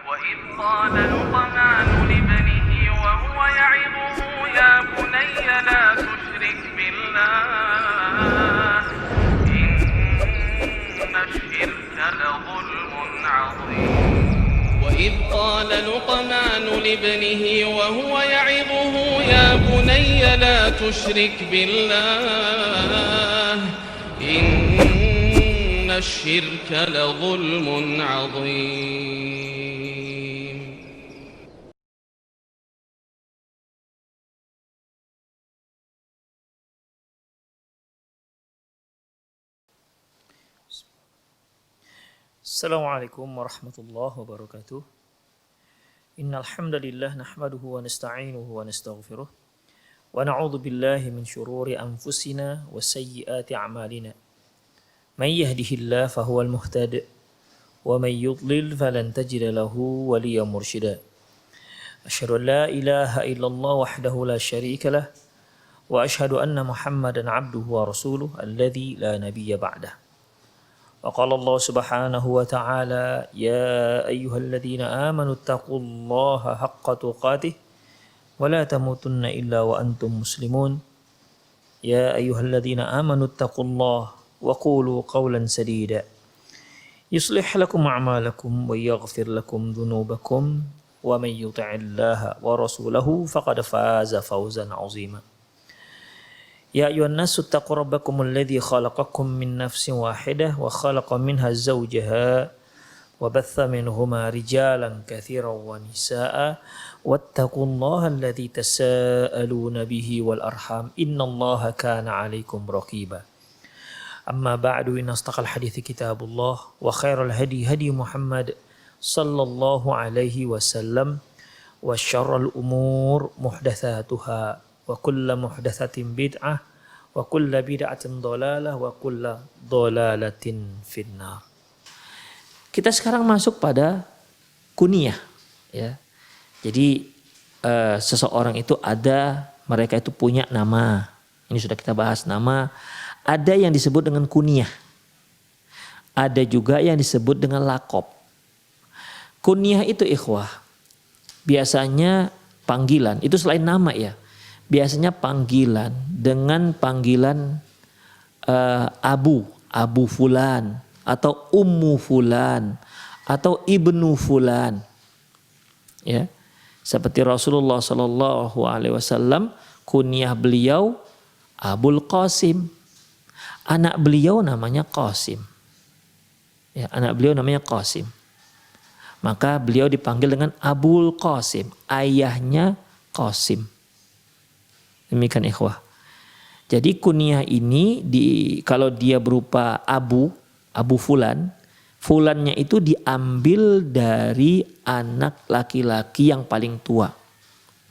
وإذ قال لقمان لابنه وهو يعظه يا بني لا تشرك بالله إن الشرك لظلم عظيم وإذ قال لقمان لابنه وهو يعظه يا بني لا تشرك بالله إن الشرك لظلم عظيم. Assalamualaikum warahmatullahi wabarakatuh. Innal hamdalillah nahmaduhu wa nasta'inuhu wa nastaghfiruh wa na'udzu billahi min shururi anfusina wa sayyiati a'malina. May yahdihillahu fahuwal muhtadi wa may yudlil falan tajida lahu waliyyan mursyida. Asyhadu an la ilaha illallah wahdahu la syarika lah wa asyhadu anna Muhammadan 'abduhu wa rasuluhu alladzi la nabiyya ba'dah. وقال الله سبحانه وتعالى يا أيها الذين آمنوا اتقوا الله حق تقاته ولا تموتن إلا وأنتم مسلمون يا أيها الذين آمنوا اتقوا الله وقولوا قولا سديدا يصلح لكم أعمالكم ويغفر لكم ذنوبكم ومن يطع الله ورسوله فقد فاز فوزا عظيما يا أيها الناس اتقوا ربكم الذي خلقكم من نفس واحدة وخلق منها زوجها وبث منهما رجالا كثيرا ونساء واتقوا الله الذي تساءلون به والأرحام إن الله كان عليكم رقيبا أما بعد إن أصدق الحديث كتاب الله وخير الهدي هدي محمد صلى الله عليه وسلم وشر الأمور محدثاتها وكل محدثة بدعة وكل بدعة ضلالة وكل ضلالة في النار. Kita sekarang masuk pada kunyah, ya. Jadi seseorang itu mereka itu punya nama. Ini sudah kita bahas nama. Ada yang disebut dengan kunyah. Ada juga yang disebut dengan lakob. Kunyah itu ikhwah biasanya panggilan, itu selain nama ya. Biasanya panggilan dengan panggilan abu fulan atau ummu fulan atau ibnu fulan, ya. Seperti Rasulullah Shallallahu Alaihi Wasallam kunyah beliau Abul Qasim, anak beliau namanya Qasim, ya, anak beliau namanya Qasim. Maka beliau dipanggil dengan Abul Qasim, ayahnya Qasim. Demikian ikhwah. Jadi kunyah ini kalau dia berupa abu fulan, fulannya itu diambil dari anak laki-laki yang paling tua.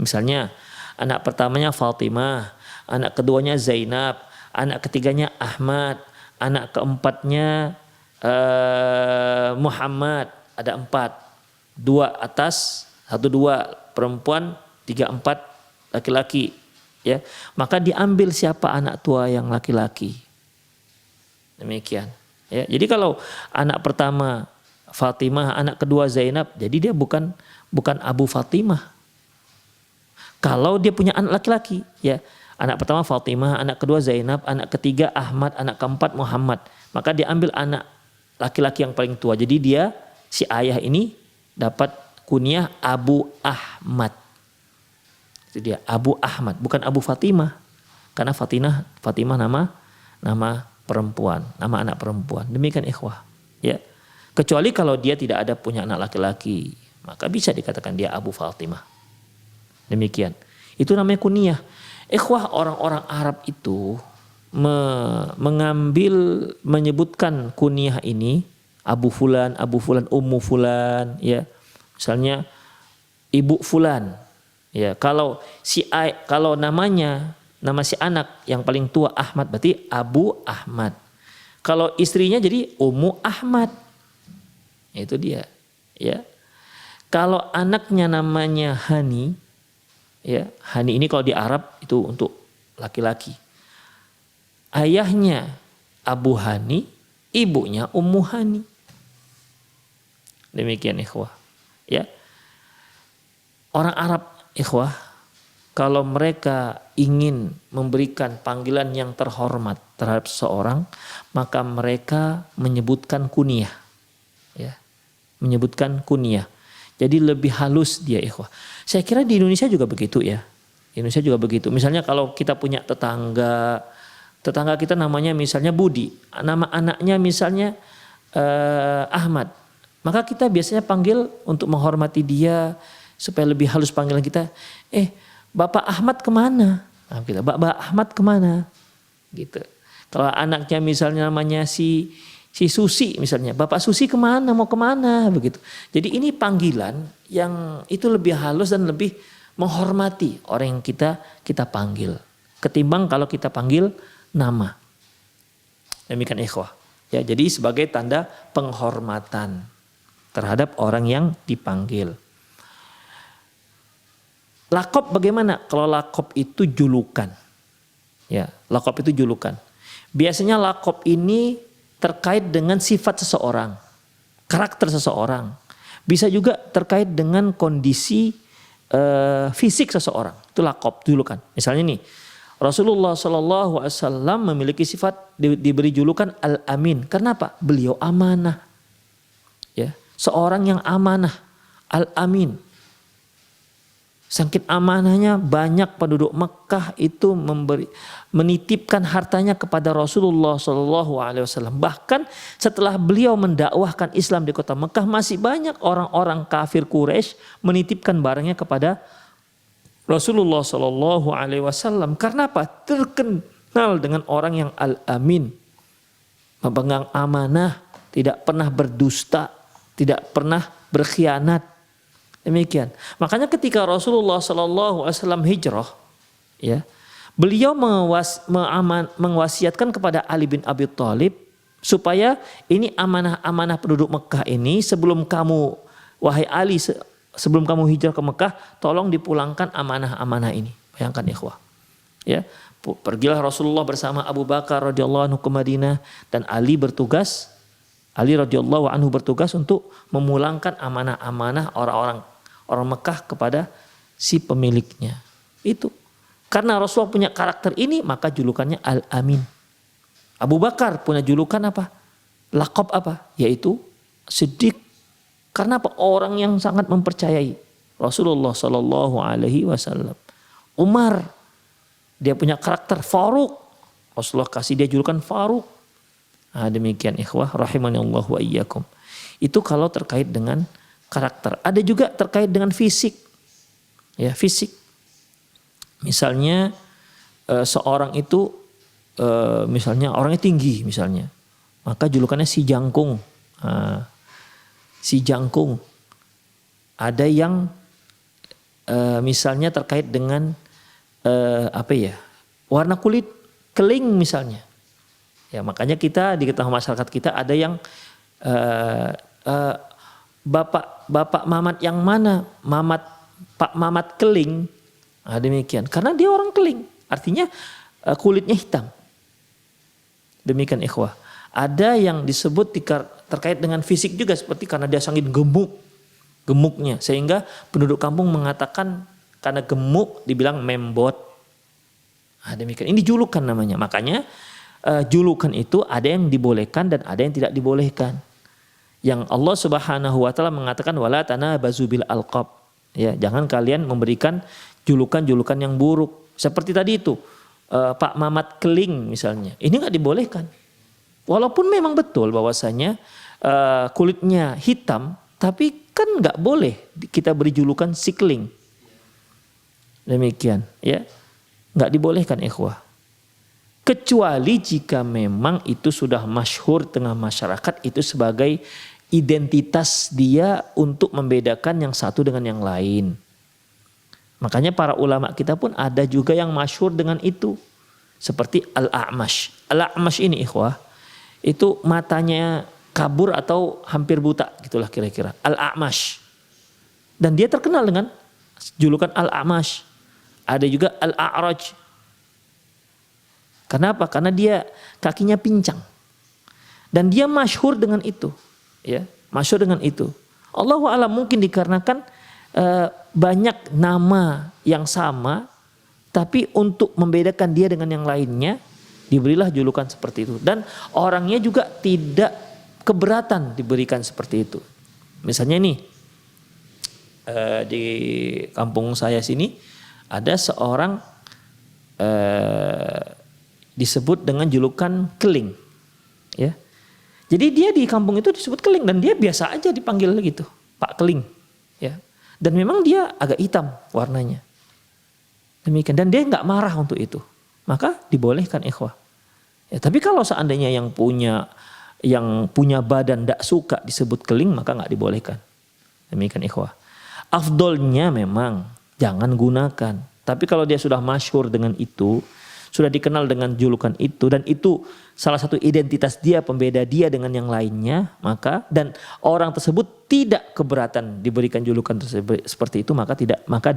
Misalnya anak pertamanya Fatimah, anak keduanya Zainab, anak ketiganya Ahmad, anak keempatnya Muhammad. Ada 4, 2 atas, 1 2 perempuan, 3 4 laki-laki. Ya, maka diambil siapa anak tua yang laki-laki. Demikian. Ya, jadi kalau anak pertama Fatimah, anak kedua Zainab, jadi dia bukan Abu Fatimah. Kalau dia punya anak laki-laki, ya, anak pertama Fatimah, anak kedua Zainab, anak ketiga Ahmad, anak keempat Muhammad, maka diambil anak laki-laki yang paling tua. Jadi dia si ayah ini dapat kunyah Abu Ahmad. Itu dia Abu Ahmad, bukan Abu Fatimah. Karena Fatimah nama perempuan, nama anak perempuan. Demikian ikhwah, ya. Kecuali kalau dia tidak ada punya anak laki-laki, maka bisa dikatakan dia Abu Fatimah. Demikian. Itu namanya kunyah. Ikhwah, orang-orang Arab itu menyebutkan kunyah ini Abu Fulan, Ummu Fulan, ya. Misalnya Ibu Fulan. Ya, kalau nama si anak yang paling tua Ahmad berarti Abu Ahmad. Kalau istrinya jadi Ummu Ahmad. Itu dia, ya. Kalau anaknya namanya Hani, ya, Hani ini kalau di Arab itu untuk laki-laki. Ayahnya Abu Hani, ibunya Ummu Hani. Demikian ikhwah. Ya. Orang Arab, ikhwah, kalau mereka ingin memberikan panggilan yang terhormat terhadap seseorang, maka mereka menyebutkan kunyah. Ya. Menyebutkan kunyah. Jadi lebih halus dia, ikhwah. Saya kira di Indonesia juga begitu ya. Di Indonesia juga begitu. Misalnya kalau kita punya tetangga kita namanya misalnya Budi, nama anaknya misalnya Ahmad, maka kita biasanya panggil untuk menghormati dia supaya lebih halus panggilan kita. Bapak Ahmad kemana? Nah, kita, Bapak Ahmad kemana? Gitu. Kalau anaknya misalnya namanya si Susi misalnya, Bapak Susi kemana? Mau kemana? Begitu. Jadi ini panggilan yang itu lebih halus dan lebih menghormati orang yang kita panggil. Ketimbang kalau kita panggil nama. Demikian ikhwah. Ya, jadi sebagai tanda penghormatan terhadap orang yang dipanggil. Lakop bagaimana? Kalau lakop itu julukan. Ya, lakop itu julukan. Biasanya lakop ini terkait dengan sifat seseorang, karakter seseorang. Bisa juga terkait dengan kondisi fisik seseorang. Itu lakop, julukan. Misalnya nih, Rasulullah SAW memiliki sifat diberi julukan Al-Amin. Kenapa? Beliau amanah. Ya, seorang yang amanah, Al-Amin. Saking amanahnya banyak penduduk Mekah itu menitipkan hartanya kepada Rasulullah SAW. Bahkan setelah beliau mendakwahkan Islam di kota Mekah, masih banyak orang-orang kafir Quraisy menitipkan barangnya kepada Rasulullah SAW. Karena apa? Terkenal dengan orang yang Al-Amin, memegang amanah, tidak pernah berdusta, tidak pernah berkhianat. Demikian. Makanya ketika Rasulullah SAW hijrah, ya, beliau mewasiatkan kepada Ali bin Abi Thalib supaya ini amanah-amanah penduduk Mekah ini sebelum kamu, wahai Ali, sebelum kamu hijrah ke Mekah, tolong dipulangkan amanah-amanah ini. Bayangkan ikhwah. Ya, pergilah Rasulullah bersama Abu Bakar radhiyallahu anhu ke Madinah dan Ali radhiyallahu anhu bertugas untuk memulangkan amanah-amanah orang Mekah kepada si pemiliknya. Itu. Karena Rasulullah punya karakter ini, maka julukannya Al-Amin. Abu Bakar punya julukan apa? Laqab apa? Yaitu Siddiq. Karena apa? Orang yang sangat mempercayai Rasulullah SAW. Umar, dia punya karakter Faruq. Rasulullah kasih dia julukan Faruq. Nah, demikian ikhwah rahimanallah wa iyyakum. Itu kalau terkait dengan karakter. Ada juga terkait dengan fisik. Ya, fisik. Misalnya seorang itu misalnya orangnya tinggi misalnya. Maka julukannya si jangkung. Si jangkung. Ada yang misalnya terkait dengan warna kulit keling misalnya. Ya, makanya kita di tengah masyarakat kita ada yang Bapak Mamat yang mana? Pak Mamat keling. Nah, demikian. Karena dia orang keling. Artinya kulitnya hitam. Demikian ikhwah. Ada yang disebut terkait dengan fisik juga, seperti karena dia sangat gemuknya. Sehingga penduduk kampung mengatakan karena gemuk dibilang membot. Nah, demikian. Ini julukan namanya. Makanya julukan itu ada yang dibolehkan dan ada yang tidak dibolehkan. Yang Allah Subhanahu wa taala mengatakan wala tanabazu bil alqab. Ya, jangan kalian memberikan julukan-julukan yang buruk. Seperti tadi itu, Pak Mamat keling misalnya. Ini enggak dibolehkan. Walaupun memang betul bahwasanya kulitnya hitam, tapi kan enggak boleh kita beri julukan si keling. Demikian, ya. Enggak dibolehkan ikhwah. Kecuali jika memang itu sudah masyhur tengah masyarakat, itu sebagai identitas dia untuk membedakan yang satu dengan yang lain. Makanya para ulama kita pun ada juga yang masyhur dengan itu. Seperti Al-A'mash. Al-A'mash ini ikhwah, itu matanya kabur atau hampir buta gitulah kira-kira. Al-A'mash. Dan dia terkenal dengan julukan Al-A'mash. Ada juga Al-A'raj. Kenapa? Karena dia kakinya pincang. Dan dia masyhur dengan itu. Ya, masyhur dengan itu. Allahu a'lam, mungkin dikarenakan banyak nama yang sama, tapi untuk membedakan dia dengan yang lainnya diberilah julukan seperti itu. Dan orangnya juga tidak keberatan diberikan seperti itu. Misalnya nih, di kampung saya sini ada seorang disebut dengan julukan Keling, ya. Jadi dia di kampung itu disebut Keling dan dia biasa aja dipanggil gitu, Pak Keling, ya. Dan memang dia agak hitam warnanya. Demikian, dan dia nggak marah untuk itu, maka dibolehkan ikhwah. Ya, tapi kalau seandainya yang punya badan tidak suka disebut Keling, maka nggak dibolehkan. Demikian ikhwah. Afdolnya memang jangan gunakan. Tapi kalau dia sudah masyhur dengan itu, sudah dikenal dengan julukan itu, dan itu salah satu identitas dia, pembeda dia dengan yang lainnya, maka dan orang tersebut tidak keberatan diberikan julukan tersebut seperti itu, maka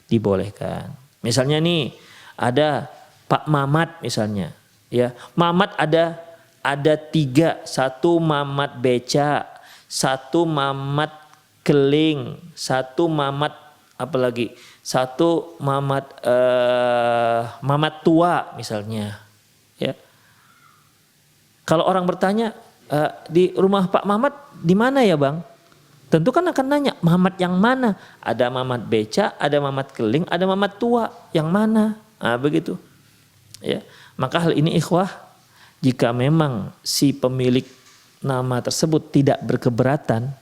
dibolehkan. Misalnya nih ada Pak Mamat misalnya, ya. Mamat ada 3, 1 Mamat Beca, 1 Mamat Keling, 1 Mamat apalagi, 1 Mamat Mamat Tua misalnya, ya. Kalau orang bertanya di rumah Pak Mamat di mana ya bang? Tentu kan akan nanya Mamat yang mana? Ada Mamat Beca, ada Mamat Keling, ada Mamat Tua, yang mana? Nah, begitu. Ya, maka hal ini ikhwah, jika memang si pemilik nama tersebut tidak berkeberatan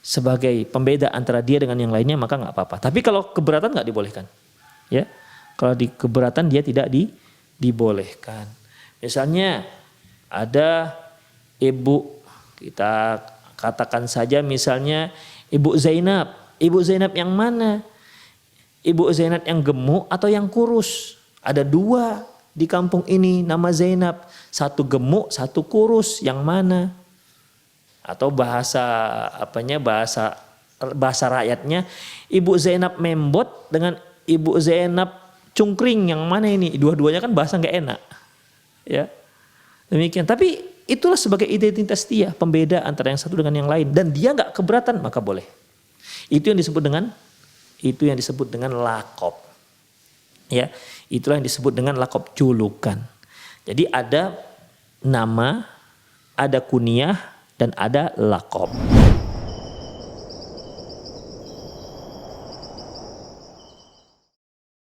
sebagai pembeda antara dia dengan yang lainnya, maka nggak apa-apa. Tapi kalau keberatan nggak dibolehkan. Ya, kalau di keberatan dia tidak dibolehkan. Misalnya ada ibu, kita katakan saja misalnya Ibu Zainab. Ibu Zainab yang mana? Ibu Zainab yang gemuk atau yang kurus? Ada 2 di kampung ini nama Zainab. 1 gemuk, 1 kurus. Yang mana? Atau bahasa rakyatnya, Ibu Zainab membot dengan Ibu Zainab cungkring, yang mana ini? Dua-duanya kan bahasa nggak enak. Ya. Demikian. Tapi itulah sebagai identitas dia, pembeda antara yang satu dengan yang lain, dan dia nggak keberatan, maka boleh. Itu yang disebut dengan lakop. Ya, itulah yang disebut dengan lakop, julukan. Jadi ada nama, ada kunyah, dan ada lakop.